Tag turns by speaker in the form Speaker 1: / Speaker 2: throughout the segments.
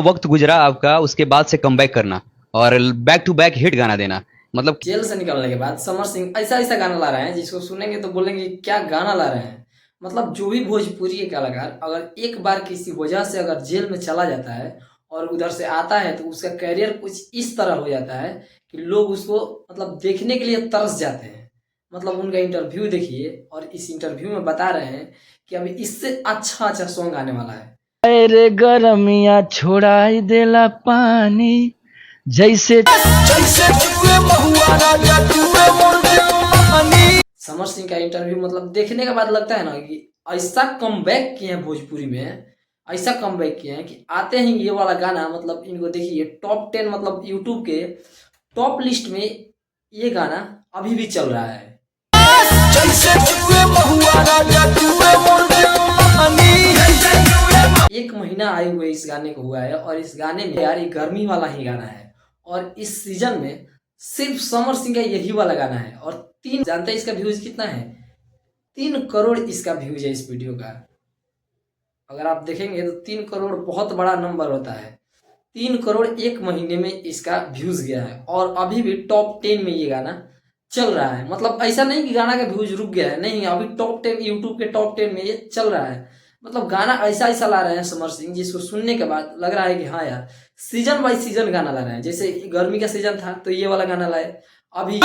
Speaker 1: वक्त गुजरा आपका, उसके बाद से कमबैक करना और बैक टू बैक हिट गाना देना, मतलब
Speaker 2: जेल से निकलने के बाद समर सिंह ऐसा ऐसा गाना ला रहे हैं जिसको सुनेंगे तो बोलेंगे क्या गाना ला रहे हैं। मतलब जो भी भोजपुरी के कलाकार अगर एक बार किसी वजह से अगर जेल में चला जाता है और उधर से आता है तो उसका करियर कुछ इस तरह हो जाता है कि लोग उसको मतलब देखने के लिए तरस जाते हैं। मतलब उनका इंटरव्यू देखिए और इस इंटरव्यू में बता रहे हैं कि अभी इससे अच्छा अच्छा सॉन्ग आने वाला है।
Speaker 3: अरे गरमिया छोड़ाई देला पानी जैसे
Speaker 2: समर सिंह का इंटरव्यू मतलब देखने के बाद लगता है ना कि ऐसा कमबैक किए हैं भोजपुरी में, ऐसा कमबैक किए हैं कि आते ही ये वाला गाना मतलब इनको देखिए टॉप 10 मतलब यूट्यूब के टॉप लिस्ट में ये गाना अभी भी चल रहा है। एक महीना आए हुए इस गाने को हुआ है और इस गाने में यार ये गर्मी वाला ही गाना है और इस सीजन में सिर्फ समर सिंह का यही वाला गाना है और तीन जानते हैं इसका व्यूज कितना है? 3 करोड़ इसका व्यूज है इस वीडियो का। अगर आप देखेंगे तो 3 करोड़ बहुत बड़ा नंबर होता है। 3 करोड़ एक महीने में इसका व्यूज गया है और अभी भी टॉप 10 में ये गाना चल रहा है। मतलब ऐसा नहीं कि गाना का व्यूज रुक गया है, नहीं, अभी टॉप 10 यूट्यूब के टॉप 10 में ये चल रहा है। मतलब गाना ऐसा ऐसा ला रहे हैं समर सिंह जिसको सुनने के बाद लग रहा है कि हाँ यार सीजन बाई सीजन गाना ला रहे हैं। जैसे गर्मी का सीजन था तो ये वाला गाना लाए अभी,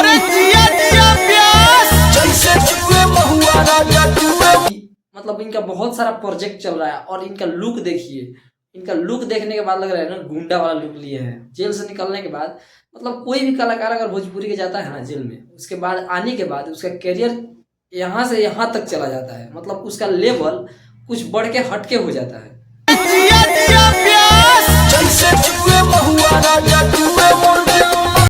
Speaker 2: मतलब इनका बहुत सारा प्रोजेक्ट चल रहा है और इनका लुक देखिए। इनका लुक देखने के बाद लग रहा है ना गुंडा वाला लुक लिए हैं जेल से निकलने के बाद। मतलब कोई भी कलाकार अगर भोजपुरी के जाता है ना जेल में, उसके बाद आने के बाद उसका करियर यहाँ से यहाँ तक चला जाता है। मतलब उसका लेवल कुछ बढ़ के हटके हो जाता है।